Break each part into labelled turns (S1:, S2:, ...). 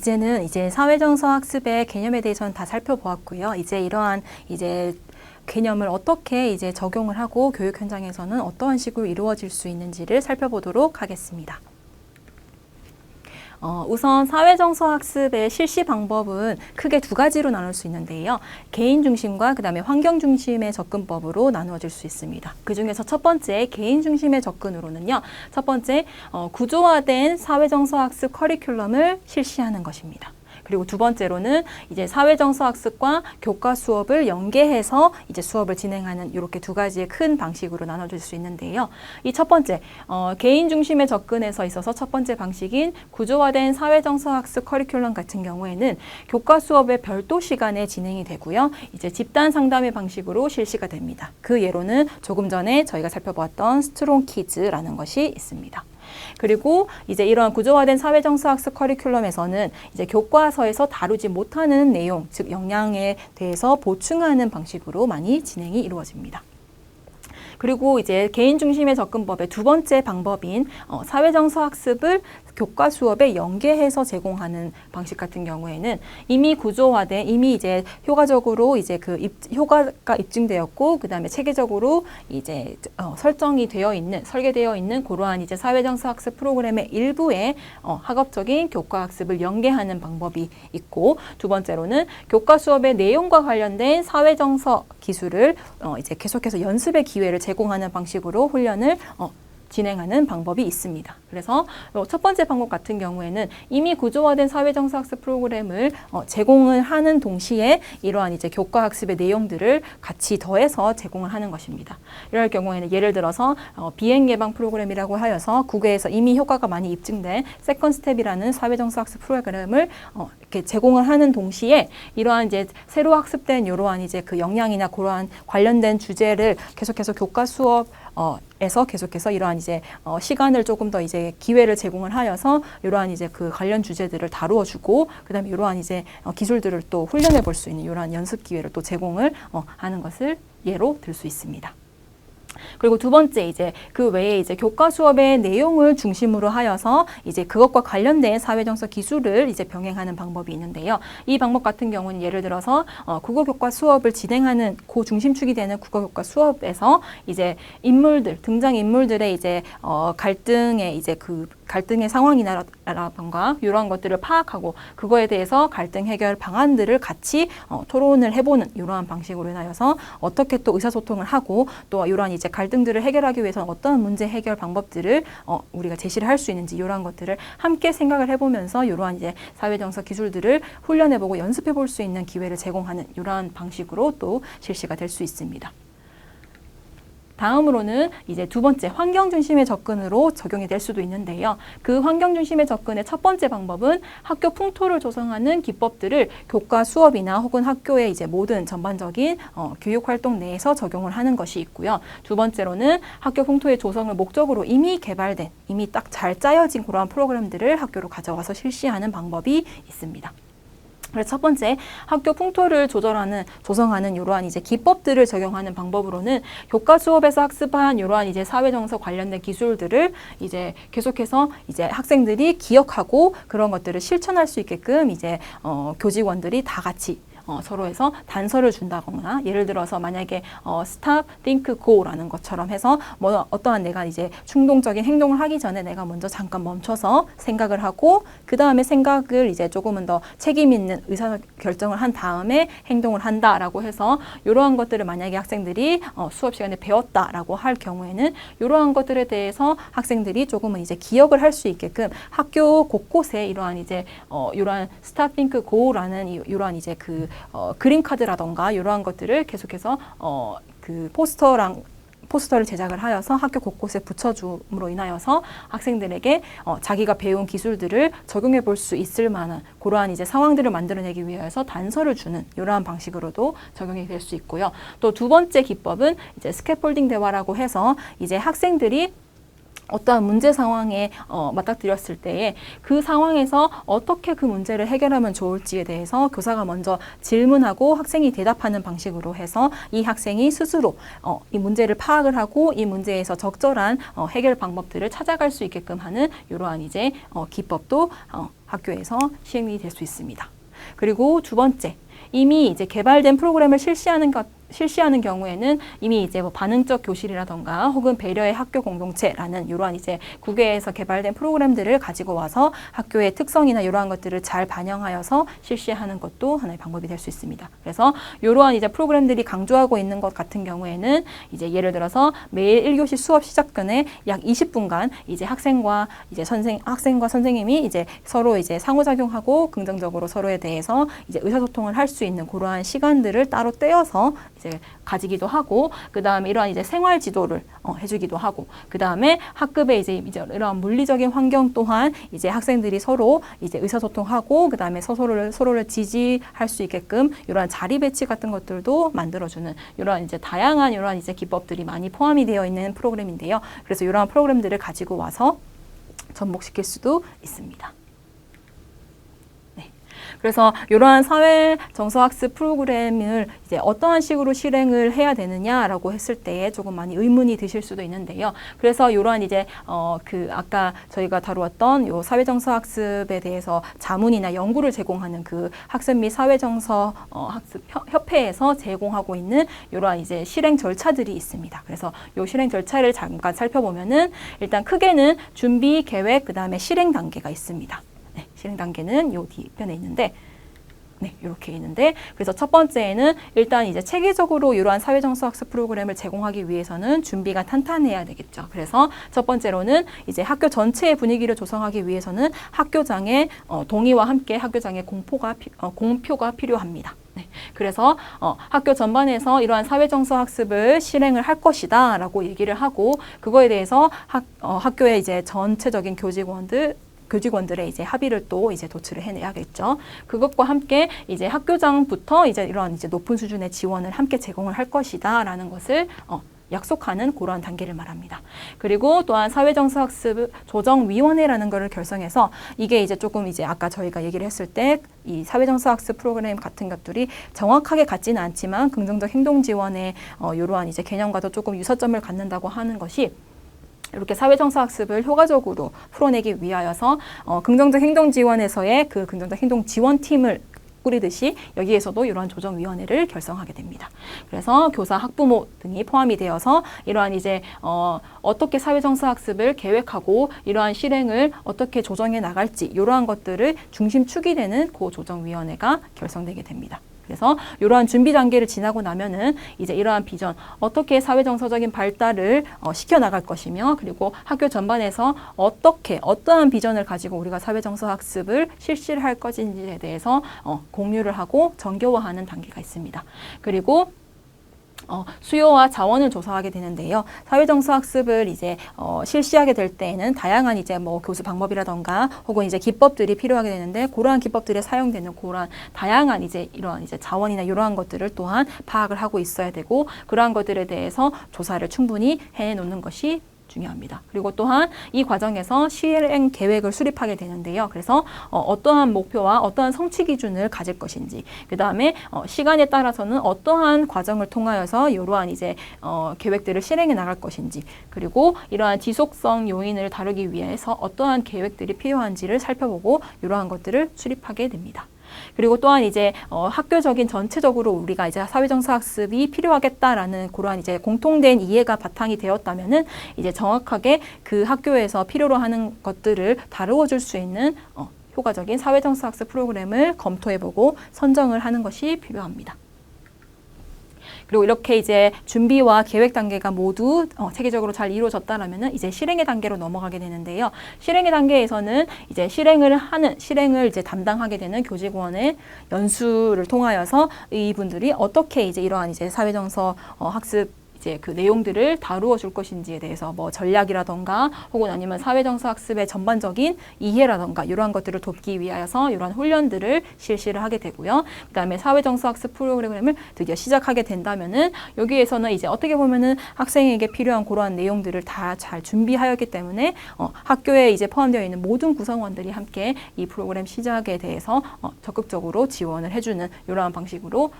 S1: 이제는 사회정서 학습의 개념에 대해서는 다 살펴보았고요. 이제 이러한 개념을 어떻게 적용을 하고 교육 현장에서는 어떠한 식으로 이루어질 수 있는지를 살펴보도록 하겠습니다. 우선 사회정서 학습의 실시 방법은 크게 두 가지로 나눌 수 있는데요. 개인 중심과 그다음에 환경 중심의 접근법으로 나누어질 수 있습니다. 그 중에서 첫 번째 개인 중심의 접근으로는요. 첫 번째 구조화된 사회정서 학습 커리큘럼을 실시하는 것입니다. 그리고 두 번째로는 사회정서 학습과 교과 수업을 연계해서 수업을 진행하는 이렇게 두 가지의 큰 방식으로 나눠질 수 있는데요. 이 첫 번째, 개인 중심의 접근에서 있어서 첫 번째 방식인 구조화된 사회정서 학습 커리큘럼 같은 경우에는 교과 수업의 별도 시간에 진행이 되고요. 집단 상담의 방식으로 실시가 됩니다. 그 예로는 조금 전에 저희가 살펴보았던 스트롱 키즈라는 것이 있습니다. 그리고 이러한 구조화된 사회정서 학습 커리큘럼에서는 교과서에서 다루지 못하는 내용, 즉 역량에 대해서 보충하는 방식으로 많이 진행이 이루어집니다. 그리고 개인 중심의 접근법의 두 번째 방법인 사회정서 학습을 교과 수업에 연계해서 제공하는 방식 같은 경우에는 이미 구조화된, 이미 효과적으로 효과가 입증되었고, 그 다음에 체계적으로 설정이 되어 있는, 설계되어 있는 그러한 사회정서 학습 프로그램의 일부에 학업적인 교과 학습을 연계하는 방법이 있고, 두 번째로는 교과 수업의 내용과 관련된 사회정서 기술을 계속해서 연습의 기회를 제공하는 방식으로 훈련을 진행하는 방법이 있습니다. 그래서 첫 번째 방법 같은 경우에는 이미 구조화된 사회정서 학습 프로그램을 제공을 하는 동시에 이러한 교과 학습의 내용들을 같이 더해서 제공을 하는 것입니다. 이럴 경우에는 예를 들어서 비행 예방 프로그램이라고 하여서 국외에서 이미 효과가 많이 입증된 세컨 스텝이라는 사회정서 학습 프로그램을 이렇게 제공을 하는 동시에 이러한 새로 학습된 이러한 그 역량이나 그러한 관련된 주제를 계속해서 교과 수업 에서 계속해서 이러한 시간을 조금 더 기회를 제공을 하여서 이러한 그 관련 주제들을 다루어 주고, 그다음에 이러한 기술들을 또 훈련해 볼 수 있는 이러한 연습 기회를 또 제공을 하는 것을 예로 들 수 있습니다. 그리고 두 번째 그 외에 교과 수업의 내용을 중심으로 하여서 그것과 관련된 사회정서 기술을 병행하는 방법이 있는데요. 이 방법 같은 경우는 예를 들어서 국어 교과 수업을 진행하는 그 중심축이 되는 국어 교과 수업에서 인물들, 등장 인물들의 갈등의 갈등의 상황이라던가 이러한 것들을 파악하고 그거에 대해서 갈등 해결 방안들을 같이 토론을 해보는 이러한 방식으로 인하여서 어떻게 또 의사소통을 하고 또 이러한 갈등들을 해결하기 위해서는 어떤 문제 해결 방법들을 우리가 제시를 할 수 있는지 이러한 것들을 함께 생각을 해보면서 이러한 사회정서 기술들을 훈련해보고 연습해볼 수 있는 기회를 제공하는 이러한 방식으로 또 실시가 될 수 있습니다. 다음으로는 두 번째 환경 중심의 접근으로 적용이 될 수도 있는데요. 그 환경 중심의 접근의 첫 번째 방법은 학교 풍토를 조성하는 기법들을 교과 수업이나 혹은 학교의 모든 전반적인 교육 활동 내에서 적용을 하는 것이 있고요. 두 번째로는 학교 풍토의 조성을 목적으로 이미 개발된, 이미 딱 잘 짜여진 그러한 프로그램들을 학교로 가져와서 실시하는 방법이 있습니다. 그래서 첫 번째 학교 풍토를 조성하는 이러한 기법들을 적용하는 방법으로는 교과 수업에서 학습한 이러한 사회정서 관련된 기술들을 계속해서 학생들이 기억하고 그런 것들을 실천할 수 있게끔 교직원들이 다 같이 서로에서 단서를 준다거나, 예를 들어서 만약에 stop, think, go라는 것처럼 해서 어떠한 내가 충동적인 행동을 하기 전에 내가 먼저 잠깐 멈춰서 생각을 하고 그 다음에 생각을 조금은 더 책임 있는 의사결정을 한 다음에 행동을 한다라고 해서 이러한 것들을 만약에 학생들이 수업 시간에 배웠다라고 할 경우에는 이러한 것들에 대해서 학생들이 조금은 기억을 할 수 있게끔 학교 곳곳에 이러한 stop, think, go라는 이러한 그림 카드라던가 이러한 것들을 계속해서 그 포스터를 제작을 하여서 학교 곳곳에 붙여줌으로 인하여서 학생들에게 자기가 배운 기술들을 적용해 볼 수 있을 만한 그러한 상황들을 만들어내기 위해서 단서를 주는 이러한 방식으로도 적용이 될 수 있고요. 또 두 번째 기법은 스캐폴딩 대화라고 해서 학생들이 어떠한 문제 상황에 맞닥뜨렸을 때에 그 상황에서 어떻게 그 문제를 해결하면 좋을지에 대해서 교사가 먼저 질문하고 학생이 대답하는 방식으로 해서 이 학생이 스스로 이 문제를 파악을 하고 이 문제에서 적절한 해결 방법들을 찾아갈 수 있게끔 하는 이러한 이제 기법도 학교에서 시행이 될 수 있습니다. 그리고 두 번째, 이미 이제 개발된 프로그램을 실시하는 경우에는 이미 이제 뭐 반응적 교실이라던가 혹은 배려의 학교 공동체라는 이러한 이제 국외에서 개발된 프로그램들을 가지고 와서 학교의 특성이나 이러한 것들을 잘 반영하여서 실시하는 것도 하나의 방법이 될 수 있습니다. 그래서 이러한 이제 프로그램들이 강조하고 있는 것 같은 경우에는 이제 예를 들어서 매일 1교시 수업 시작 전에 약 20분간 이제 학생과 선생님이 이제 서로 이제 상호작용하고 긍정적으로 서로에 대해서 이제 의사소통을 할 수 있는 그러한 시간들을 따로 떼어서 이제 가지기도 하고, 그 다음에 이러한 이제 생활 지도를 해주기도 하고, 그 다음에 학급에 이제 이러한 물리적인 환경 또한 이제 학생들이 서로 이제 의사소통하고, 그 다음에 서로를 지지할 수 있게끔 이러한 자리 배치 같은 것들도 만들어주는 이러한 이제 다양한 이러한 이제 기법들이 많이 포함이 되어 있는 프로그램인데요. 그래서 이러한 프로그램들을 가지고 와서 접목시킬 수도 있습니다. 그래서 이러한 사회 정서학습 프로그램을 이제 어떠한 식으로 실행을 해야 되느냐라고 했을 때에 조금 많이 의문이 드실 수도 있는데요. 그래서 이러한 이제 아까 저희가 다루었던 요 사회 정서학습에 대해서 자문이나 연구를 제공하는 그 학습 및 사회 정서 학습 협회에서 제공하고 있는 이러한 이제 실행 절차들이 있습니다. 그래서 요 실행 절차를 잠깐 살펴보면은 일단 크게는 준비, 계획, 그다음에 실행 단계가 있습니다. 실행 단계는 요 뒤편에 있는데, 이렇게 있는데, 그래서 첫 번째에는 일단 이제 체계적으로 이러한 사회정서학습 프로그램을 제공하기 위해서는 준비가 탄탄해야 되겠죠. 그래서 첫 번째로는 이제 학교 전체의 분위기를 조성하기 위해서는 학교장의 동의와 함께 학교장의 공표가 필요합니다. 그래서 학교 전반에서 이러한 사회정서학습을 실행을 할 것이다 라고 얘기를 하고, 그거에 대해서 학교의 이제 전체적인 교직원들의 이제 합의를 또 이제 도출을 해내야겠죠. 그것과 함께 이제 학교장부터 이제 이런 이제 높은 수준의 지원을 함께 제공을 할 것이다라는 것을 약속하는 그러한 단계를 말합니다. 그리고 또한 사회정서학습 조정위원회라는 것을 결성해서 이게 이제 조금 이제 아까 저희가 얘기를 했을 때 이 사회정서학습 프로그램 같은 것들이 정확하게 같지는 않지만 긍정적 행동 지원의 이러한 이제 개념과도 조금 유사점을 갖는다고 하는 것이 이렇게 사회정서학습을 효과적으로 풀어내기 위하여서 긍정적 행동 지원에서의 그 긍정적 행동 지원팀을 꾸리듯이 여기에서도 이러한 조정위원회를 결성하게 됩니다. 그래서 교사, 학부모 등이 포함이 되어서 이러한 이제 어떻게 사회정서학습을 계획하고 이러한 실행을 어떻게 조정해 나갈지 이러한 것들을 중심축이 되는 그 조정위원회가 결성되게 됩니다. 그래서 이러한 준비 단계를 지나고 나면은 이제 이러한 비전, 어떻게 사회정서적인 발달을 시켜나갈 것이며, 그리고 학교 전반에서 어떠한 비전을 가지고 우리가 사회정서학습을 실시를 할 것인지에 대해서 공유를 하고 정교화하는 단계가 있습니다. 그리고 수요와 자원을 조사하게 되는데요. 사회정서학습을 이제 실시하게 될 때에는 다양한 이제 뭐 교수 방법이라던가 혹은 이제 기법들이 필요하게 되는데, 그러한 기법들에 사용되는 그러한 다양한 이제 이러한 이제 자원이나 이러한 것들을 또한 파악을 하고 있어야 되고, 그러한 것들에 대해서 조사를 충분히 해놓는 것이 중요합니다. 그리고 또한 이 과정에서 실행 계획을 수립하게 되는데요. 그래서 어떠한 목표와 어떠한 성취 기준을 가질 것인지, 그 다음에 시간에 따라서는 어떠한 과정을 통하여서 이러한 이제 계획들을 실행해 나갈 것인지, 그리고 이러한 지속성 요인을 다루기 위해서 어떠한 계획들이 필요한지를 살펴보고 이러한 것들을 수립하게 됩니다. 그리고 또한 이제 학교적인 전체적으로 우리가 이제 사회정서학습이 필요하겠다라는 그러한 이제 공통된 이해가 바탕이 되었다면은 이제 정확하게 그 학교에서 필요로 하는 것들을 다루어 줄 수 있는 효과적인 사회정서학습 프로그램을 검토해보고 선정을 하는 것이 필요합니다. 그리고 이렇게 이제 준비와 계획 단계가 모두 체계적으로 잘 이루어졌다라면은 이제 실행의 단계로 넘어가게 되는데요. 실행의 단계에서는 이제 실행을 이제 담당하게 되는 교직원의 연수를 통하여서 이분들이 어떻게 이제 이러한 이제 사회정서 학습 이제 그 내용들을 다루어 줄 것인지에 대해서 뭐 전략이라던가 혹은 아니면 사회정서학습의 전반적인 이해라던가 이러한 것들을 돕기 위하여서 이러한 훈련들을 실시를 하게 되고요. 그다음에 사회정서학습 프로그램을 드디어 시작하게 된다면은 여기에서는 이제 어떻게 보면은 학생에게 필요한 그러한 내용들을 다 잘 준비하였기 때문에 학교에 이제 포함되어 있는 모든 구성원들이 함께 이 프로그램 시작에 대해서 적극적으로 지원을 해주는 이러한 방식으로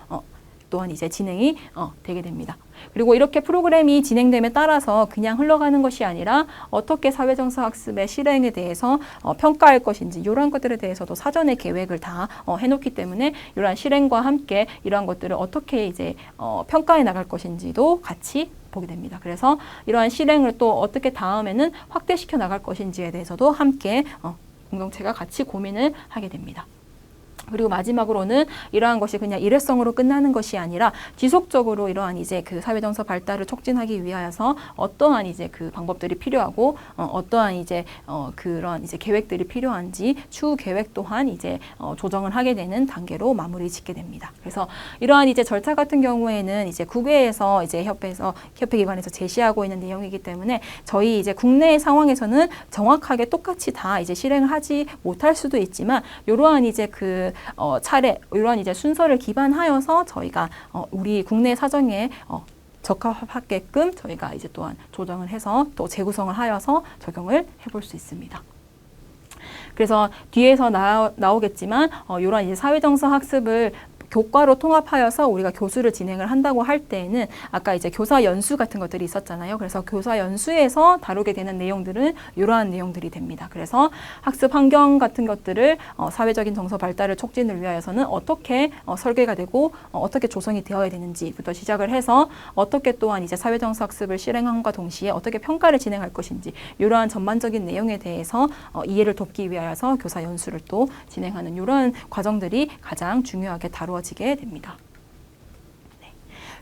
S1: 또한 이제 진행이 되게 됩니다. 그리고 이렇게 프로그램이 진행됨에 따라서 그냥 흘러가는 것이 아니라 어떻게 사회정서학습의 실행에 대해서 평가할 것인지 이러한 것들에 대해서도 사전에 계획을 다 해놓기 때문에 이러한 실행과 함께 이러한 것들을 어떻게 이제 평가해 나갈 것인지도 같이 보게 됩니다. 그래서 이러한 실행을 또 어떻게 다음에는 확대시켜 나갈 것인지에 대해서도 함께 공동체가 같이 고민을 하게 됩니다. 그리고 마지막으로는 이러한 것이 그냥 일회성으로 끝나는 것이 아니라 지속적으로 이러한 이제 그 사회정서 발달을 촉진하기 위하여서 어떠한 이제 그 방법들이 필요하고 어떠한 이제 그런 이제 계획들이 필요한지 추후 계획 또한 이제 조정을 하게 되는 단계로 마무리 짓게 됩니다. 그래서 이러한 이제 절차 같은 경우에는 이제 국외에서 이제 협회기관에서 제시하고 있는 내용이기 때문에 저희 이제 국내 상황에서는 정확하게 똑같이 다 이제 실행을 하지 못할 수도 있지만 이러한 이제 그 차례 이런 이제 순서를 기반하여서 저희가 우리 국내 사정에 적합하게끔 저희가 이제 또한 조정을 해서 또 재구성을 하여서 적용을 해볼 수 있습니다. 그래서 뒤에서 나오겠지만 이런 이제 사회정서 학습을 교과로 통합하여서 우리가 교수를 진행을 한다고 할 때에는 아까 이제 교사 연수 같은 것들이 있었잖아요. 그래서 교사 연수에서 다루게 되는 내용들은 이러한 내용들이 됩니다. 그래서 학습 환경 같은 것들을 사회적인 정서 발달을 촉진을 위하여서는 어떻게 설계가 되고 어떻게 조성이 되어야 되는지부터 시작을 해서 어떻게 또한 이제 사회정서 학습을 실행함과 동시에 어떻게 평가를 진행할 것인지 이러한 전반적인 내용에 대해서 이해를 돕기 위하여서 교사 연수를 또 진행하는 이러한 과정들이 가장 중요하게 다루어지게 됩니다.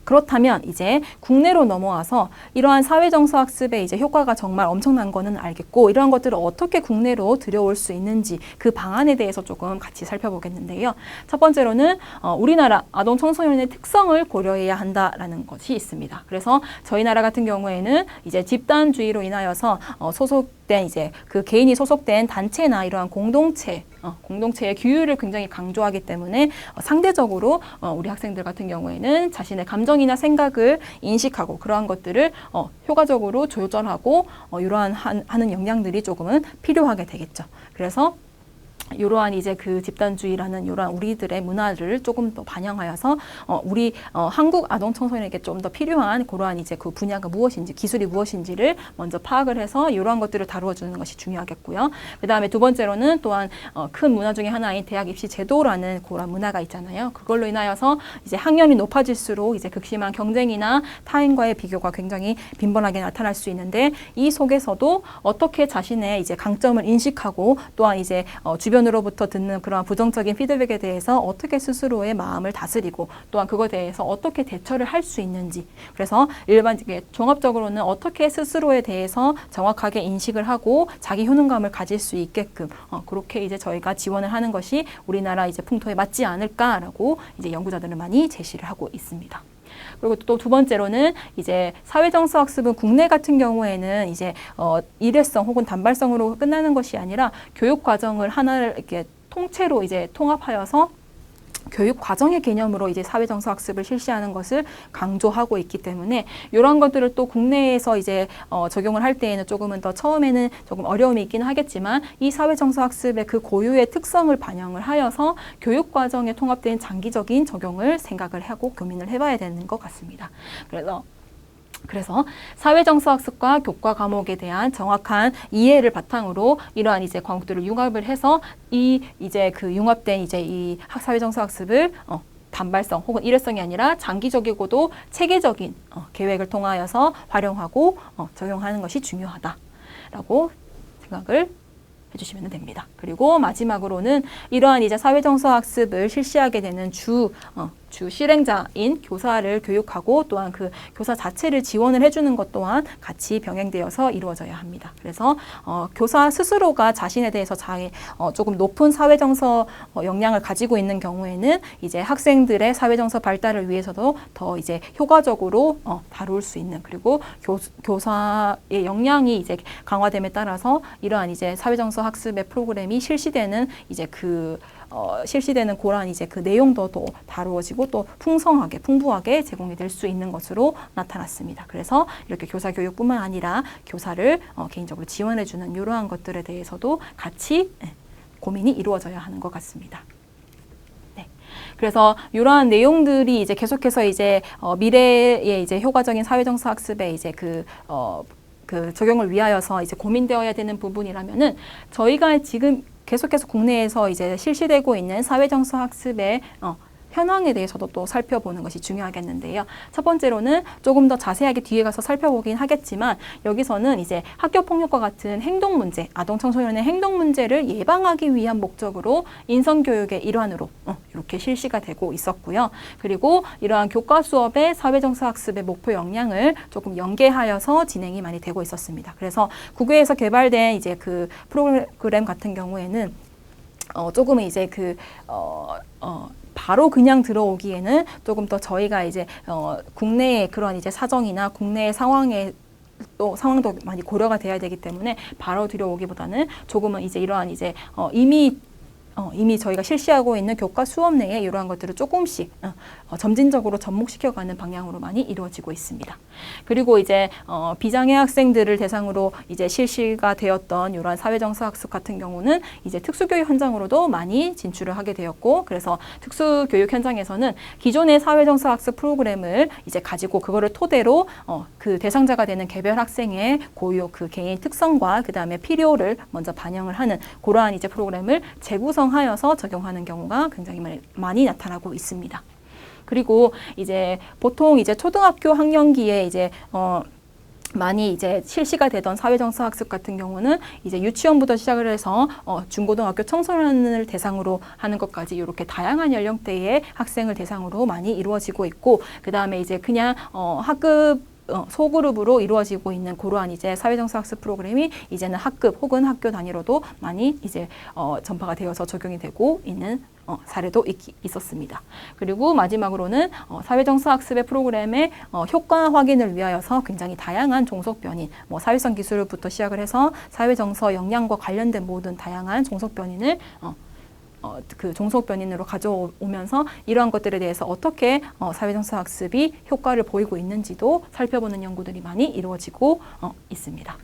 S1: 그렇다면 이제 국내로 넘어와서 이러한 사회정서 학습의 이제 효과가 정말 엄청난 거는 알겠고 이러한 것들을 어떻게 국내로 들여올 수 있는지 그 방안에 대해서 조금 같이 살펴보겠는데요. 첫 번째로는 우리나라 아동 청소년의 특성을 고려해야 한다라는 것이 있습니다. 그래서 저희 나라 같은 경우에는 이제 집단주의로 인하여서 소속된 이제 그 개인이 소속된 단체나 이러한 공동체의 규율을 굉장히 강조하기 때문에 상대적으로 우리 학생들 같은 경우에는 자신의 감정이나 생각을 인식하고 그러한 것들을 효과적으로 조절하고 이러한 하는 역량들이 조금은 필요하게 되겠죠. 그래서 이러한 이제 그 집단주의라는 이러한 우리들의 문화를 조금 더 반영하여서 우리 한국 아동 청소년에게 좀 더 필요한 그러한 이제 그 분야가 무엇인지 기술이 무엇인지를 먼저 파악을 해서 이러한 것들을 다루어 주는 것이 중요하겠고요. 그다음에 두 번째로는 또한 큰 문화 중에 하나인 대학 입시 제도라는 그런 문화가 있잖아요. 그걸로 인하여서 이제 학년이 높아질수록 이제 극심한 경쟁이나 타인과의 비교가 굉장히 빈번하게 나타날 수 있는데 이 속에서도 어떻게 자신의 이제 강점을 인식하고 또한 이제 주변으로부터 듣는 그런 부정적인 피드백에 대해서 어떻게 스스로의 마음을 다스리고 또한 그거에 대해서 어떻게 대처를 할 수 있는지 그래서 종합적으로는 어떻게 스스로에 대해서 정확하게 인식을 하고 자기 효능감을 가질 수 있게끔 그렇게 이제 저희가 지원을 하는 것이 우리나라 이제 풍토에 맞지 않을까라고 이제 연구자들은 많이 제시를 하고 있습니다. 그리고 또 두 번째로는 이제 사회정서 학습은 국내 같은 경우에는 이제 일회성 혹은 단발성으로 끝나는 것이 아니라 교육 과정을 하나를 이렇게 통째로 이제 통합하여서 교육 과정의 개념으로 이제 사회정서 학습을 실시하는 것을 강조하고 있기 때문에 이런 것들을 또 국내에서 이제 적용을 할 때에는 조금은 더 처음에는 조금 어려움이 있기는 하겠지만 이 사회정서 학습의 그 고유의 특성을 반영을 하여서 교육 과정에 통합된 장기적인 적용을 생각을 하고 고민을 해봐야 되는 것 같습니다. 그래서 사회정서 학습과 교과 과목에 대한 정확한 이해를 바탕으로 이러한 이제 과목들을 융합을 해서 이제 그 융합된 이제 이 사회정서 학습을 단발성 혹은 일회성이 아니라 장기적이고도 체계적인 계획을 통하여서 활용하고 적용하는 것이 중요하다라고 생각을 해주시면 됩니다. 그리고 마지막으로는 이러한 이제 사회정서 학습을 실시하게 되는 주 실행자인 교사를 교육하고 또한 그 교사 자체를 지원을 해주는 것 또한 같이 병행되어서 이루어져야 합니다. 그래서 교사 스스로가 자신에 대해서 조금 높은 사회정서 역량을 가지고 있는 경우에는 이제 학생들의 사회정서 발달을 위해서도 더 이제 효과적으로 다룰 수 있는, 그리고 교사의 역량이 이제 강화됨에 따라서 이러한 이제 사회정서 학습의 프로그램이 실시되는 이제 실시되는 그러한 이제 그 내용도 또 다루어지고 또 풍부하게 제공이 될 수 있는 것으로 나타났습니다. 그래서 이렇게 교사 교육뿐만 아니라 교사를 개인적으로 지원해주는 이러한 것들에 대해서도 같이 고민이 이루어져야 하는 것 같습니다. 네. 그래서 이러한 내용들이 이제 계속해서 이제 미래의 이제 효과적인 사회정서 학습에 이제 그 적용을 위하여서 이제 고민되어야 되는 부분이라면은 저희가 지금 계속해서 국내에서 이제 실시되고 있는 사회정서 학습의 현황에 대해서도 또 살펴보는 것이 중요하겠는데요. 첫 번째로는 조금 더 자세하게 뒤에 가서 살펴보긴 하겠지만, 여기서는 이제 학교폭력과 같은 행동 문제, 아동 청소년의 행동 문제를 예방하기 위한 목적으로 인성교육의 일환으로 이렇게 실시가 되고 있었고요. 그리고 이러한 교과 수업의 사회정서 학습의 목표 역량을 조금 연계하여서 진행이 많이 되고 있었습니다. 그래서 국외에서 개발된 이제 그 프로그램 같은 경우에는 조금은 이제 바로 그냥 들어오기에는 조금 더 저희가 이제 국내의 그런 이제 사정이나 국내의 상황도 많이 고려가 돼야 되기 때문에 바로 들어오기보다는 조금은 이제 이러한 이제 이미 저희가 실시하고 있는 교과 수업 내에 이러한 것들을 조금씩 점진적으로 접목시켜가는 방향으로 많이 이루어지고 있습니다. 그리고 이제 비장애 학생들을 대상으로 이제 실시가 되었던 이러한 사회정서 학습 같은 경우는 이제 특수교육 현장으로도 많이 진출을 하게 되었고, 그래서 특수교육 현장에서는 기존의 사회정서 학습 프로그램을 이제 가지고 그거를 토대로 그 대상자가 되는 개별 학생의 고유 그 개인 특성과 그 다음에 필요를 먼저 반영을 하는 그러한 이제 프로그램을 재구성하여서 적용하는 경우가 굉장히 많이 나타나고 있습니다. 그리고 이제 보통 이제 초등학교 학년기에 이제 많이 이제 실시가 되던 사회정서 학습 같은 경우는 이제 유치원부터 시작을 해서 중고등학교 청소년을 대상으로 하는 것까지 이렇게 다양한 연령대의 학생을 대상으로 많이 이루어지고 있고, 그 다음에 이제 그냥 학급 소그룹으로 이루어지고 있는 그러한 이제 사회정서 학습 프로그램이 이제는 학급 혹은 학교 단위로도 많이 이제 전파가 되어서 적용이 되고 있는 사례도 있었습니다. 그리고 마지막으로는 사회정서 학습의 프로그램의 효과 확인을 위하여서 굉장히 다양한 종속 변인, 사회성 기술부터 시작을 해서 사회정서 역량과 관련된 모든 다양한 종속 변인을 그 종속 변인으로 가져오면서 이러한 것들에 대해서 어떻게 사회정서 학습이 효과를 보이고 있는지도 살펴보는 연구들이 많이 이루어지고 있습니다.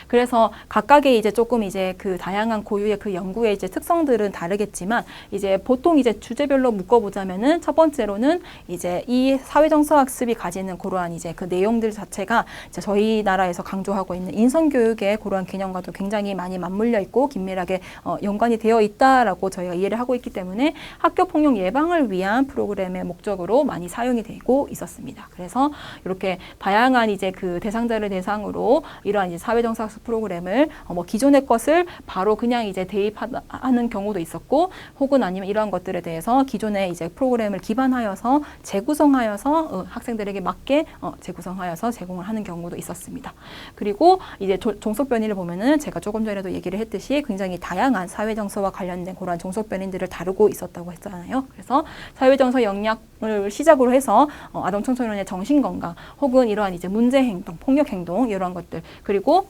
S1: 그래서 각각의 이제 조금 이제 그 다양한 고유의 그 연구의 이제 특성들은 다르겠지만, 이제 보통 이제 주제별로 묶어보자면은 첫 번째로는 이제 이 사회정서 학습이 가지는 그러한 이제 그 내용들 자체가 이제 저희 나라에서 강조하고 있는 인성교육의 그러한 개념과도 굉장히 많이 맞물려 있고 긴밀하게 연관이 되어 있다라고 저희가 이해를 하고 있기 때문에 학교 폭력 예방을 위한 프로그램의 목적으로 많이 사용이 되고 있었습니다. 그래서 이렇게 다양한 이제 그 대상자를 대상으로 이러한 이제 사회정서 학습 프로그램을 기존의 것을 바로 그냥 이제 대입하는 경우도 있었고, 혹은 아니면 이러한 것들에 대해서 기존의 이제 프로그램을 기반하여서 재구성하여서 학생들에게 맞게 재구성하여서 제공을 하는 경우도 있었습니다. 그리고 이제 종속 변이를 보면은 제가 조금 전에도 얘기를 했듯이 굉장히 다양한 사회정서와 관련된 그러한 종속 변인들을 다루고 있었다고 했잖아요. 그래서 사회정서 역량을 시작으로 해서 아동 청소년의 정신건강 혹은 이러한 이제 문제 행동, 폭력 행동 이러한 것들, 그리고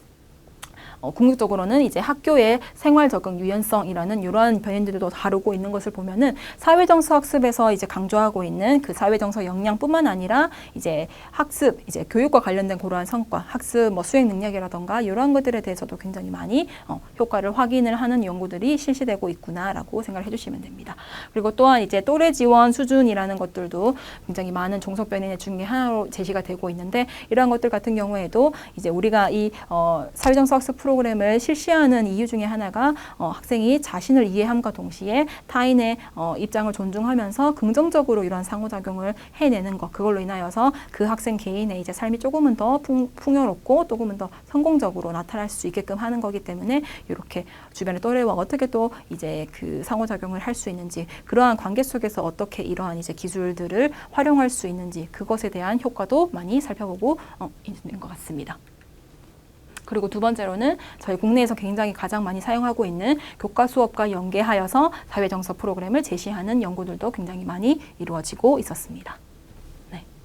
S1: 궁극적으로는 이제 학교의 생활 적응 유연성이라는 이러한 변인들도 다루고 있는 것을 보면은 사회정서 학습에서 이제 강조하고 있는 그 사회정서 역량뿐만 아니라 이제 학습, 이제 교육과 관련된 그러한 성과, 학습 수행 능력이라던가 이러한 것들에 대해서도 굉장히 많이 효과를 확인을 하는 연구들이 실시되고 있구나라고 생각을 해주시면 됩니다. 그리고 또한 이제 또래 지원 수준이라는 것들도 굉장히 많은 종속 변인 중에 하나로 제시가 되고 있는데, 이러한 것들 같은 경우에도 이제 우리가 이 사회정서 학습 프로그램을 실시하는 이유 중에 하나가 학생이 자신을 이해함과 동시에 타인의 입장을 존중하면서 긍정적으로 이런 상호작용을 해내는 것, 그걸로 인하여서 그 학생 개인의 이제 삶이 조금은 더 풍요롭고 조금은 더 성공적으로 나타날 수 있게끔 하는 거기 때문에 이렇게 주변의 또래와 어떻게 또 이제 그 상호작용을 할 수 있는지, 그러한 관계 속에서 어떻게 이러한 이제 기술들을 활용할 수 있는지, 그것에 대한 효과도 많이 살펴보고 있는 것 같습니다. 그리고 두 번째로는 저희 국내에서 굉장히 가장 많이 사용하고 있는 교과 수업과 연계하여서 사회정서 프로그램을 제시하는 연구들도 굉장히 많이 이루어지고 있었습니다.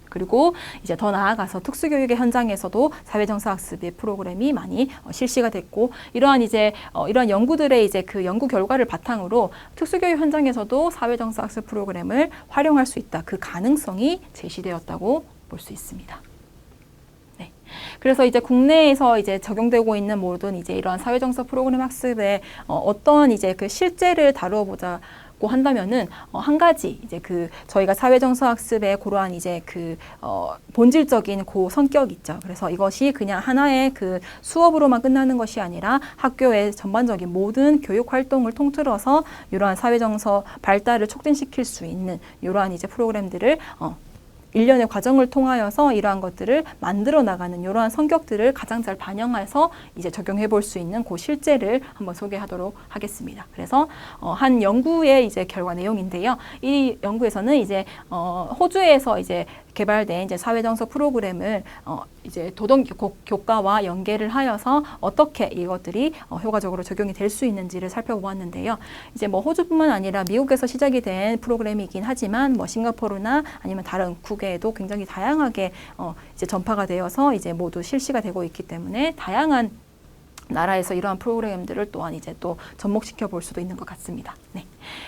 S1: 그리고 이제 더 나아가서 특수교육의 현장에서도 사회정서 학습의 프로그램이 많이 실시가 됐고, 이러한 이제 이러한 연구들의 이제 그 연구 결과를 바탕으로 특수교육 현장에서도 사회정서 학습 프로그램을 활용할 수 있다, 그 가능성이 제시되었다고 볼 수 있습니다. 네. 그래서 이제 국내에서 이제 적용되고 있는 모든 이제 이러한 사회정서 프로그램 학습의 어떤 이제 그 실제를 다루어 보자 고 한다면은 한 가지 이제 그 저희가 사회정서 학습의 그러한 이제 그 본질적인 그 성격이 있죠. 그래서 이것이 그냥 하나의 그 수업으로만 끝나는 것이 아니라 학교의 전반적인 모든 교육 활동을 통틀어서 이러한 사회정서 발달을 촉진시킬 수 있는 이러한 이제 프로그램들을 일련의 과정을 통하여서 이러한 것들을 만들어 나가는 이러한 성격들을 가장 잘 반영해서 이제 적용해 볼 수 있는 그 실제를 한번 소개하도록 하겠습니다. 그래서 한 연구의 이제 결과 내용인데요. 이 연구에서는 이제 호주에서 이제 개발된 이제 사회정서 프로그램을 이제 도덕 교과와 연계를 하여서 어떻게 이것들이 효과적으로 적용이 될 수 있는지를 살펴보았는데요. 이제 뭐 호주뿐만 아니라 미국에서 시작이 된 프로그램이긴 하지만 뭐 싱가포르나 아니면 다른 국외에도 굉장히 다양하게 이제 전파가 되어서 이제 모두 실시가 되고 있기 때문에 다양한 나라에서 이러한 프로그램들을 또한 이제 또 접목시켜 볼 수도 있는 것 같습니다. 네.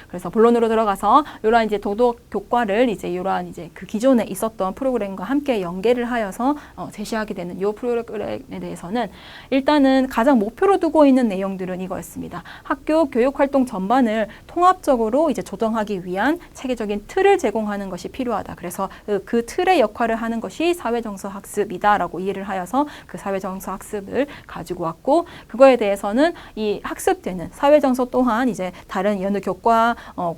S1: 그래서 본론으로 들어가서 이러한 이제 도덕 교과를 이제 이러한 이제 그 기존에 있었던 프로그램과 함께 연계를 하여서 제시하게 되는 이 프로그램에 대해서는 일단은 가장 목표로 두고 있는 내용들은 이거였습니다. 학교 교육 활동 전반을 통합적으로 이제 조정하기 위한 체계적인 틀을 제공하는 것이 필요하다. 그래서 그 틀의 역할을 하는 것이 사회정서 학습이다라고 이해를 하여서 그 사회정서 학습을 가지고 왔고, 그거에 대해서는 이 학습되는 사회정서 또한 이제 다른 여느 교과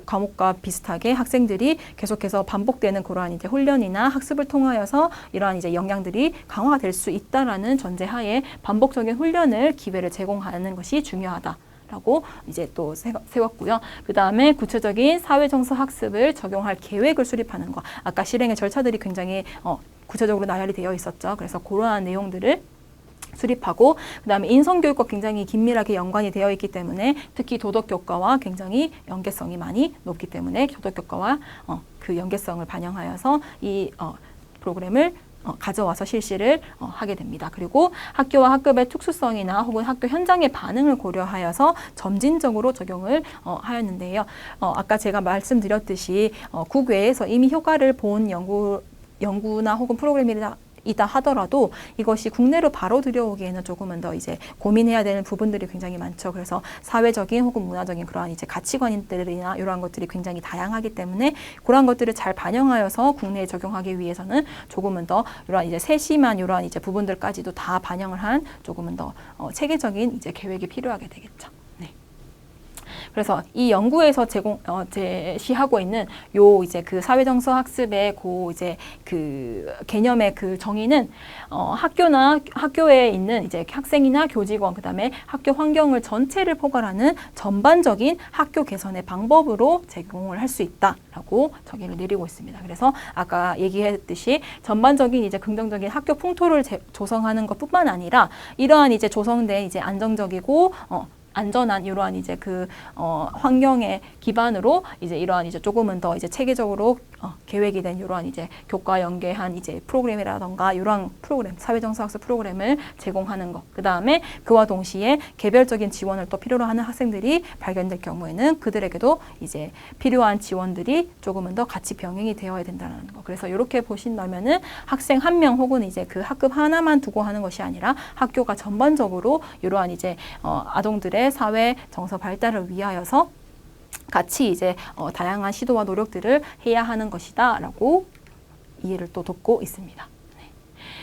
S1: 과목과 비슷하게 학생들이 계속해서 반복되는 그러한 이제 훈련이나 학습을 통하여서 이러한 이제 역량들이 강화가 될 수 있다라는 전제하에 반복적인 훈련을 기회를 제공하는 것이 중요하다라고 이제 또 세웠고요. 그 다음에 구체적인 사회정서 학습을 적용할 계획을 수립하는 것. 아까 실행의 절차들이 굉장히 구체적으로 나열이 되어 있었죠. 그래서 그러한 내용들을 수립하고, 그 다음에 인성교육과 굉장히 긴밀하게 연관이 되어 있기 때문에 특히 도덕교과와 굉장히 연계성이 많이 높기 때문에 도덕교과와 그 연계성을 반영하여서 이 프로그램을 가져와서 실시를 하게 됩니다. 그리고 학교와 학급의 특수성이나 혹은 학교 현장의 반응을 고려하여서 점진적으로 적용을 하였는데요. 아까 제가 말씀드렸듯이 국외에서 이미 효과를 본 연구나 혹은 프로그램이다 하더라도 이것이 국내로 바로 들여오기에는 조금은 더 이제 고민해야 되는 부분들이 굉장히 많죠. 그래서 사회적인 혹은 문화적인 그러한 이제 가치관들이나 이러한 것들이 굉장히 다양하기 때문에 그러한 것들을 잘 반영하여서 국내에 적용하기 위해서는 조금은 더 이러한 이제 세심한 이러한 이제 부분들까지도 다 반영을 한 조금은 더 체계적인 이제 계획이 필요하게 되겠죠. 그래서 이 연구에서 제시하고 있는 요 이제 그 사회정서 학습의 이제 그 개념의 그 정의는 학교에 있는 이제 학생이나 교직원, 그다음에 학교 환경을 전체를 포괄하는 전반적인 학교 개선의 방법으로 제공을 할 수 있다라고 정의를 내리고 있습니다. 그래서 아까 얘기했듯이 전반적인 이제 긍정적인 학교 풍토를 조성하는 것뿐만 아니라 이러한 이제 조성된 이제 안정적이고 안전한 이러한 이제 그 환경의 기반으로 이제 이러한 이제 조금은 더 이제 체계적으로 계획이 된 이러한 이제 교과 연계한 이제 프로그램이라던가 이러한 프로그램, 사회정서 학습 프로그램을 제공하는 것. 그 다음에 그와 동시에 개별적인 지원을 또 필요로 하는 학생들이 발견될 경우에는 그들에게도 이제 필요한 지원들이 조금은 더 같이 병행이 되어야 된다는 거. 그래서 이렇게 보신다면은 학생 한 명 혹은 이제 그 학급 하나만 두고 하는 것이 아니라 학교가 전반적으로 이러한 이제 아동들의 사회 정서 발달을 위하여서 같이 이제 다양한 시도와 노력들을 해야 하는 것이다라고 이해를 또 돕고 있습니다.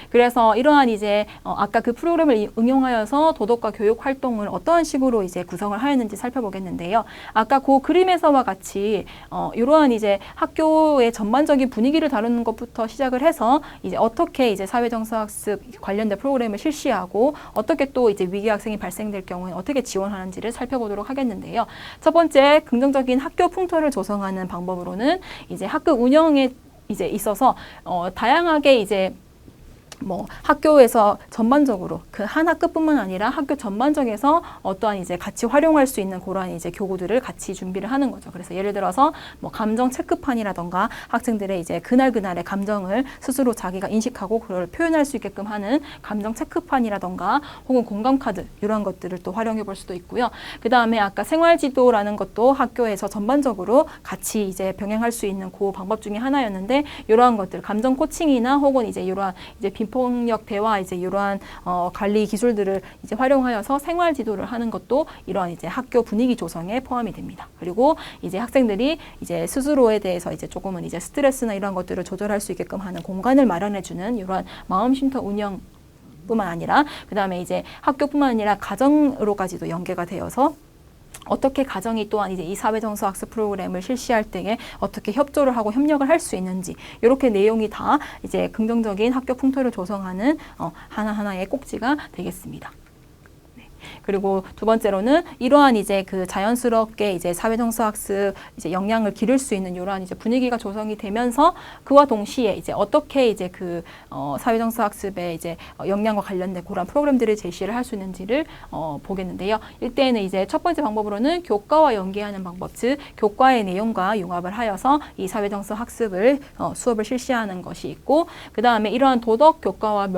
S1: 그래서 이러한 이제 아까 그 프로그램을 응용하여서 도덕과 교육 활동을 어떠한 식으로 이제 구성을 하였는지 살펴보겠는데요. 아까 그 그림에서와 같이 이러한 이제 학교의 전반적인 분위기를 다루는 것부터 시작을 해서 이제 어떻게 이제 사회정서학습 관련된 프로그램을 실시하고 어떻게 또 이제 위기 학생이 발생될 경우에 어떻게 지원하는지를 살펴보도록 하겠는데요. 첫 번째 긍정적인 학교 풍토를 조성하는 방법으로는 이제 학교 운영에 이제 있어서 다양하게 이제 뭐 학교에서 전반적으로 그 한 학급뿐만 아니라 학교 전반적에서 어떠한 이제 같이 활용할 수 있는 그러한 이제 교구들을 같이 준비를 하는 거죠. 그래서 예를 들어서 뭐 감정 체크판이라던가 학생들의 이제 그날의 감정을 스스로 자기가 인식하고 그걸 표현할 수 있게끔 하는 감정 체크판이라던가 혹은 공감 카드 이런 것들을 또 활용해 볼 수도 있고요. 그 다음에 아까 생활지도라는 것도 학교에서 전반적으로 같이 이제 병행할 수 있는 그 방법 중에 하나였는데 이러한 것들 감정 코칭이나 혹은 이제 이러한 이제 비폭력 대화 이제 이러한 관리 기술들을 이제 활용하여서 생활 지도를 하는 것도 이러한 이제 학교 분위기 조성에 포함이 됩니다. 그리고 이제 학생들이 이제 스스로에 대해서 이제 조금은 이제 스트레스나 이런 것들을 조절할 수 있게끔 하는 공간을 마련해주는 이러한 마음쉼터 운영 뿐만 아니라 그 다음에 이제 학교뿐만 아니라 가정으로까지도 연계가 되어서 어떻게 가정이 또한 이제 이 사회정서학습 프로그램을 실시할 때에 어떻게 협조를 하고 협력을 할 수 있는지 이렇게 내용이 다 이제 긍정적인 학교 풍토를 조성하는 하나하나의 꼭지가 되겠습니다. 그리고 두 번째로는 이러한 이제 그 자연스럽게 이제 사회정서학습 이제 역량을 기를 수 있는 이러한 이제 분위기가 조성이 되면서 그와 동시에 이제 어떻게 이제 그 사회정서학습의 이제 역량과 관련된 그런 프로그램들을 제시를 할 수 있는지를 보겠는데요. 이때는 이제 첫 번째 방법으로는 교과와 연계하는 방법, 즉 교과의 내용과 융합을 하여서 이 사회정서학습을 수업을 실시하는 것이 있고, 그 다음에 이러한 도덕교과와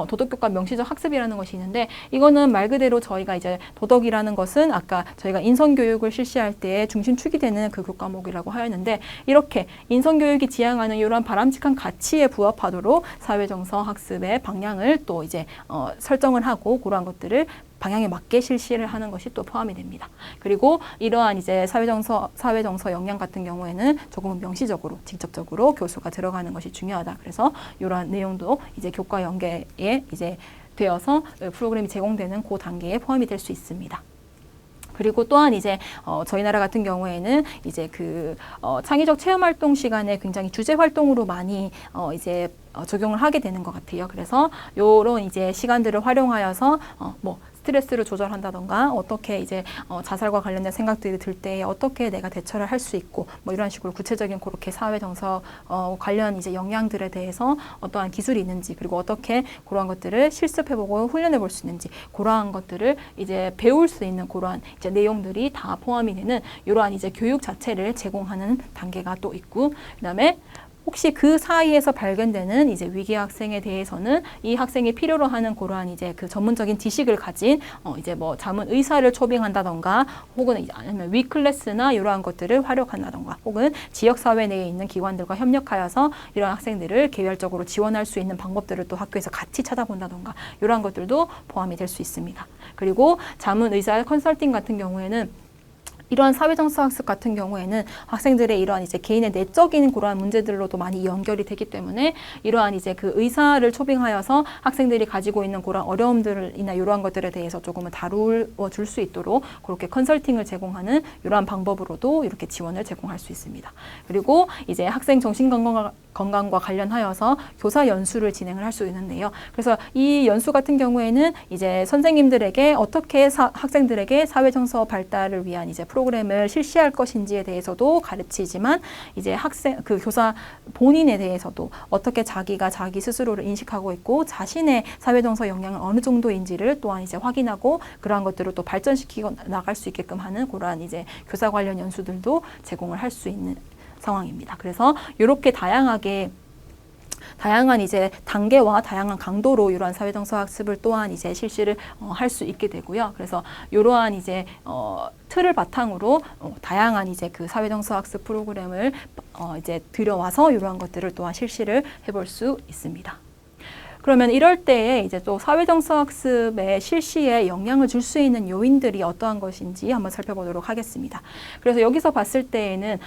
S1: 도덕교과 명시적 학습이라는 것이 있는데 이거는 말 그대로 저희가 이제 도덕이라는 것은 아까 저희가 인성교육을 실시할 때 중심축이 되는 그 교과목이라고 하였는데 이렇게 인성교육이 지향하는 이러한 바람직한 가치에 부합하도록 사회정서 학습의 방향을 또 이제 설정을 하고 그러한 것들을 방향에 맞게 실시를 하는 것이 또 포함이 됩니다. 그리고 이러한 이제 사회정서 역량 같은 경우에는 조금은 명시적으로 직접적으로 교수가 들어가는 것이 중요하다. 그래서 이러한 내용도 이제 교과 연계에 이제 되어서 프로그램이 제공되는 그 단계에 포함이 될 수 있습니다. 그리고 또한 이제 저희 나라 같은 경우에는 이제 그 창의적 체험 활동 시간에 굉장히 주제 활동으로 많이 이제 적용을 하게 되는 것 같아요. 그래서 요런 이제 시간들을 활용하여서 뭐 스트레스를 조절한다던가 어떻게 이제 자살과 관련된 생각들이 들 때에 어떻게 내가 대처를 할 수 있고 뭐 이런 식으로 구체적인 그렇게 사회정서 관련 이제 역량들에 대해서 어떠한 기술이 있는지 그리고 어떻게 그러한 것들을 실습해보고 훈련해볼 수 있는지 그러한 것들을 이제 배울 수 있는 그러한 이제 내용들이 다 포함이 되는 이러한 이제 교육 자체를 제공하는 단계가 또 있고, 그다음에 혹시 그 사이에서 발견되는 이제 위기 학생에 대해서는 이 학생이 필요로 하는 그러한 이제 그 전문적인 지식을 가진 이제 뭐 자문 의사를 초빙한다던가 혹은 이제 아니면 위클래스나 이러한 것들을 활용한다던가 혹은 지역사회 내에 있는 기관들과 협력하여서 이러한 학생들을 개별적으로 지원할 수 있는 방법들을 또 학교에서 같이 찾아본다던가 이러한 것들도 포함이 될 수 있습니다. 그리고 자문 의사 컨설팅 같은 경우에는 이러한 사회정서학습 같은 경우에는 학생들의 이러한 이제 개인의 내적인 그러한 문제들로도 많이 연결이 되기 때문에 이러한 이제 그 의사를 초빙하여서 학생들이 가지고 있는 그런 어려움들이나 이러한 것들에 대해서 조금은 다루어 줄 수 있도록 그렇게 컨설팅을 제공하는 이러한 방법으로도 이렇게 지원을 제공할 수 있습니다. 그리고 이제 학생 정신건강과 관련하여서 교사 연수를 진행을 할 수 있는데요. 그래서 이 연수 같은 경우에는 이제 선생님들에게 어떻게 학생들에게 사회정서 발달을 위한 이제 프로그램을 실시할 것인지에 대해서도 가르치지만 이제 그 교사 본인에 대해서도 어떻게 자기가 자기 스스로를 인식하고 있고 자신의 사회정서 역량은 어느 정도인지를 또한 이제 확인하고 그러한 것들을 또 발전시키고 나갈 수 있게끔 하는 그러한 이제 교사 관련 연수들도 제공을 할 수 있는 상황입니다. 그래서 이렇게 다양한 이제 단계와 다양한 강도로 이러한 사회정서 학습을 또한 이제 실시를 할 수 있게 되고요. 그래서 이러한 이제 틀을 바탕으로 다양한 이제 그 사회정서 학습 프로그램을 이제 들여와서 이러한 것들을 또한 실시를 해볼 수 있습니다. 그러면 이럴 때에 이제 또 사회정서학습의 실시에 영향을 줄 수 있는 요인들이 어떠한 것인지 한번 살펴보도록 하겠습니다. 그래서 여기서 봤을 때에는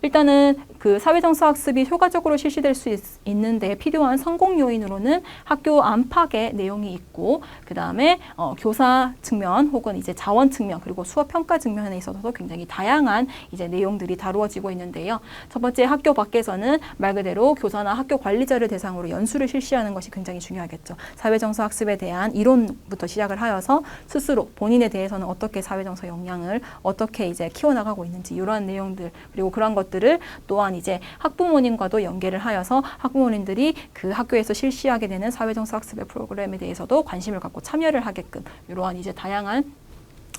S1: 일단은 그 사회정서학습이 효과적으로 실시될 수 있는데 필요한 성공 요인으로는 학교 안팎의 내용이 있고, 그 다음에 교사 측면 혹은 이제 자원 측면 그리고 수업 평가 측면에 있어서도 굉장히 다양한 이제 내용들이 다루어지고 있는데요. 첫 번째, 학교 밖에서는 말 그대로 교사나 학교 관리자를 대상으로 연수를 실시하는 것이 굉장히 중요하겠죠. 사회정서 학습에 대한 이론부터 시작을 하여서 스스로 본인에 대해서는 어떻게 사회정서 역량을 어떻게 이제 키워나가고 있는지 이러한 내용들, 그리고 그런 것들을 또한 이제 학부모님과도 연계를 하여서 학부모님들이 그 학교에서 실시하게 되는 사회정서 학습의 프로그램에 대해서도 관심을 갖고 참여를 하게끔 이러한 이제 다양한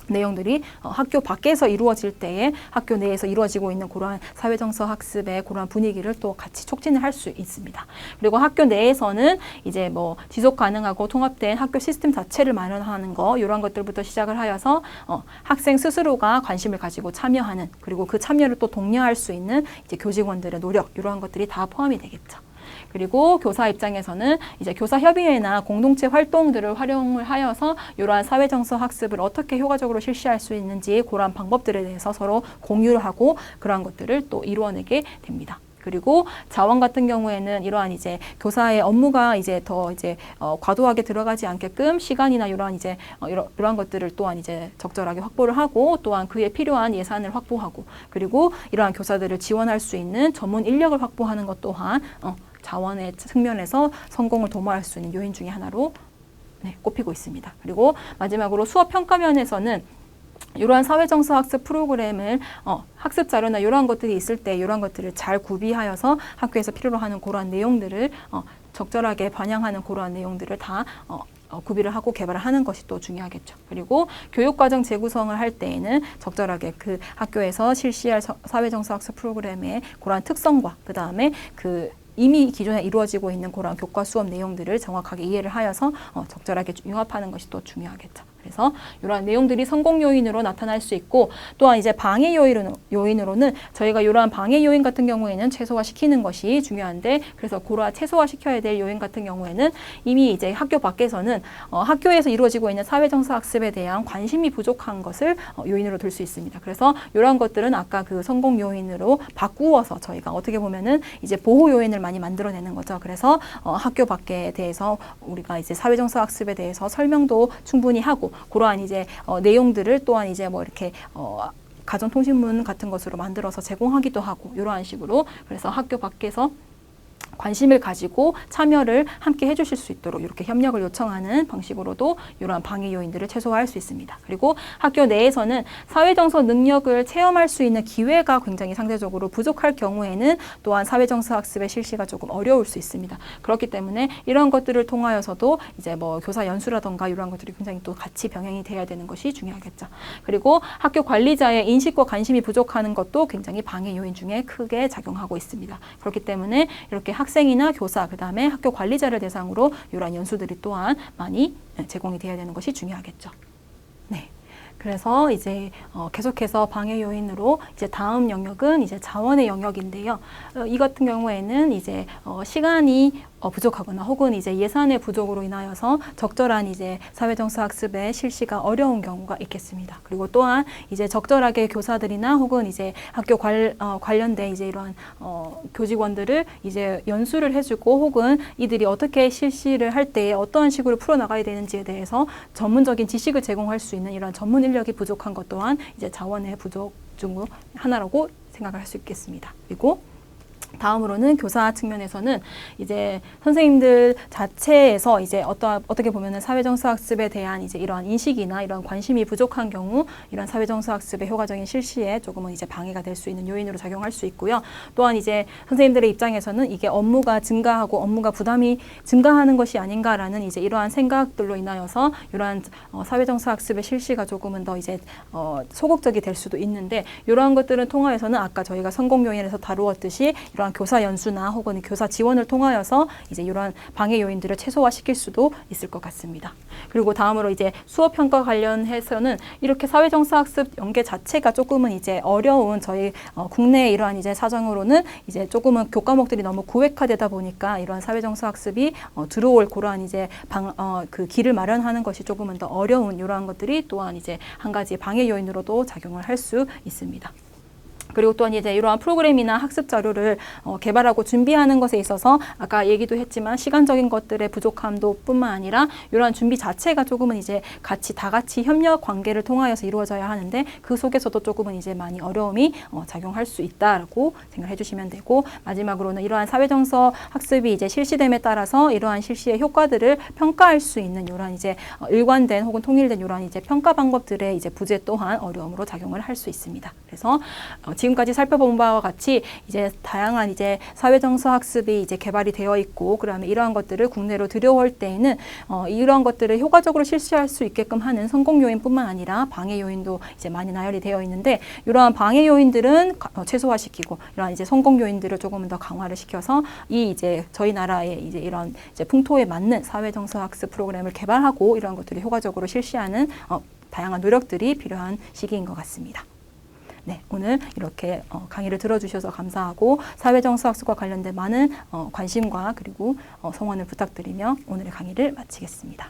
S1: 내용들이 학교 밖에서 이루어질 때에 학교 내에서 이루어지고 있는 그러한 사회정서 학습의 그러한 분위기를 또 같이 촉진을 할 수 있습니다. 그리고 학교 내에서는 이제 뭐 지속 가능하고 통합된 학교 시스템 자체를 마련하는 거, 이러한 것들부터 시작을 하여서 학생 스스로가 관심을 가지고 참여하는, 그리고 그 참여를 또 독려할 수 있는 이제 교직원들의 노력, 이러한 것들이 다 포함이 되겠죠. 그리고 교사 입장에서는 이제 교사협의회나 공동체 활동들을 활용을 하여서 이러한 사회정서 학습을 어떻게 효과적으로 실시할 수 있는지 그러한 방법들에 대해서 서로 공유를 하고 그러한 것들을 또 이루어내게 됩니다. 그리고 자원 같은 경우에는 이러한 이제 교사의 업무가 이제 더 이제 과도하게 들어가지 않게끔 시간이나 이러한 이제 이러한 것들을 또한 이제 적절하게 확보를 하고, 또한 그에 필요한 예산을 확보하고, 그리고 이러한 교사들을 지원할 수 있는 전문 인력을 확보하는 것 또한 자원의 측면에서 성공을 도모할 수 있는 요인 중에 하나로 꼽히고 있습니다. 그리고 마지막으로 수업 평가 면에서는 이러한 사회정서 학습 프로그램을 학습 자료나 이러한 것들이 있을 때 이러한 것들을 잘 구비하여서 학교에서 필요로 하는 그러한 내용들을 적절하게 반영하는 그러한 내용들을 다 구비를 하고 개발을 하는 것이 또 중요하겠죠. 그리고 교육과정 재구성을 할 때에는 적절하게 그 학교에서 실시할 사회정서 학습 프로그램의 그러한 특성과 그 다음에 그 이미 기존에 이루어지고 있는 그런 교과 수업 내용들을 정확하게 이해를 하여서 적절하게 융합하는 것이 또 중요하겠죠. 그래서 이러한 내용들이 성공 요인으로 나타날 수 있고, 또한 이제 방해 요인으로는 저희가 이러한 방해 요인 같은 경우에는 최소화시키는 것이 중요한데, 그래서 그러한 최소화시켜야 될 요인 같은 경우에는 이미 이제 학교 밖에서는 학교에서 이루어지고 있는 사회정서 학습에 대한 관심이 부족한 것을 요인으로 들 수 있습니다. 그래서 이러한 것들은 아까 그 성공 요인으로 바꾸어서 저희가 어떻게 보면은 이제 보호 요인을 많이 만들어내는 거죠. 그래서 학교 밖에 대해서 우리가 이제 사회정서 학습에 대해서 설명도 충분히 하고, 그러한 이제 내용들을 또한 이제 뭐 이렇게 가정통신문 같은 것으로 만들어서 제공하기도 하고, 이러한 식으로. 그래서 학교 밖에서 관심을 가지고 참여를 함께 해주실 수 있도록 이렇게 협력을 요청하는 방식으로도 이러한 방해 요인들을 최소화할 수 있습니다. 그리고 학교 내에서는 사회정서 능력을 체험할 수 있는 기회가 굉장히 상대적으로 부족할 경우에는 또한 사회정서 학습의 실시가 조금 어려울 수 있습니다. 그렇기 때문에 이런 것들을 통하여서도 이제 뭐 교사 연수라던가 이러한 것들이 굉장히 또 같이 병행이 돼야 되는 것이 중요하겠죠. 그리고 학교 관리자의 인식과 관심이 부족하는 것도 굉장히 방해 요인 중에 크게 작용하고 있습니다. 그렇기 때문에 이렇게 학생이나 교사, 그 다음에 학교 관리자를 대상으로 이러한 연수들이 또한 많이 제공이 되어야 되는 것이 중요하겠죠. 네. 그래서 이제 계속해서 방해 요인으로 이제 다음 영역은 이제 자원의 영역인데요. 이 같은 경우에는 이제 시간이 부족하거나 혹은 이제 예산의 부족으로 인하여서 적절한 이제 사회정서 학습의 실시가 어려운 경우가 있겠습니다. 그리고 또한 이제 적절하게 교사들이나 혹은 이제 학교 관련된 이제 이러한 교직원들을 이제 연수를 해주고, 혹은 이들이 어떻게 실시를 할 때 어떠한 식으로 풀어나가야 되는지에 대해서 전문적인 지식을 제공할 수 있는 이러한 전문 인력이 부족한 것 또한 이제 자원의 부족 중 하나라고 생각을 할 수 있겠습니다. 그리고 다음으로는 교사 측면에서는 이제 선생님들 자체에서 이제 어떻게 보면은 사회정서 학습에 대한 이제 이러한 인식이나 이러한 관심이 부족한 경우 이런 사회정서 학습의 효과적인 실시에 조금은 이제 방해가 될 수 있는 요인으로 작용할 수 있고요. 또한 이제 선생님들의 입장에서는 이게 업무가 증가하고 업무가 부담이 증가하는 것이 아닌가라는 이제 이러한 생각들로 인하여서 이러한 사회정서 학습의 실시가 조금은 더 이제 소극적이 될 수도 있는데, 이러한 것들을 통하여서는 아까 저희가 성공 요인에서 다루었듯이 이러한 이러한 교사 연수나 혹은 교사 지원을 통하여서 이제 이러한 방해 요인들을 최소화시킬 수도 있을 것 같습니다. 그리고 다음으로 이제 수업 평가 관련해서는 이렇게 사회정서학습 연계 자체가 조금은 이제 어려운 저희 국내의 이러한 이제 사정으로는 이제 조금은 교과목들이 너무 구획화되다 보니까 이러한 사회정서학습이 들어올 그러한 이제 그 길을 마련하는 것이 조금은 더 어려운 이러한 것들이 또한 이제 한 가지 방해 요인으로도 작용을 할 수 있습니다. 그리고 또한 이제 이러한 프로그램이나 학습 자료를 개발하고 준비하는 것에 있어서 아까 얘기도 했지만 시간적인 것들의 부족함도 뿐만 아니라 이러한 준비 자체가 조금은 이제 다 같이 협력 관계를 통하여서 이루어져야 하는데 그 속에서도 조금은 이제 많이 어려움이 작용할 수 있다라고 생각해 주시면 되고, 마지막으로는 이러한 사회정서 학습이 이제 실시됨에 따라서 이러한 실시의 효과들을 평가할 수 있는 이러한 이제 일관된 혹은 통일된 이러한 이제 평가 방법들의 이제 부재 또한 어려움으로 작용을 할 수 있습니다. 그래서 지금까지 살펴본 바와 같이 이제 다양한 이제 사회정서 학습이 이제 개발이 되어 있고, 그다음에 이러한 것들을 국내로 들여올 때에는 이러한 것들을 효과적으로 실시할 수 있게끔 하는 성공 요인뿐만 아니라 방해 요인도 이제 많이 나열이 되어 있는데, 이러한 방해 요인들은 최소화시키고 이러한 이제 성공 요인들을 조금 더 강화를 시켜서 이 이제 저희 나라의 이제 이런 이제 풍토에 맞는 사회정서 학습 프로그램을 개발하고 이러한 것들을 효과적으로 실시하는 다양한 노력들이 필요한 시기인 것 같습니다. 네, 오늘 이렇게 강의를 들어주셔서 감사하고 사회정서학습과 관련된 많은 관심과 그리고 성원을 부탁드리며 오늘의 강의를 마치겠습니다.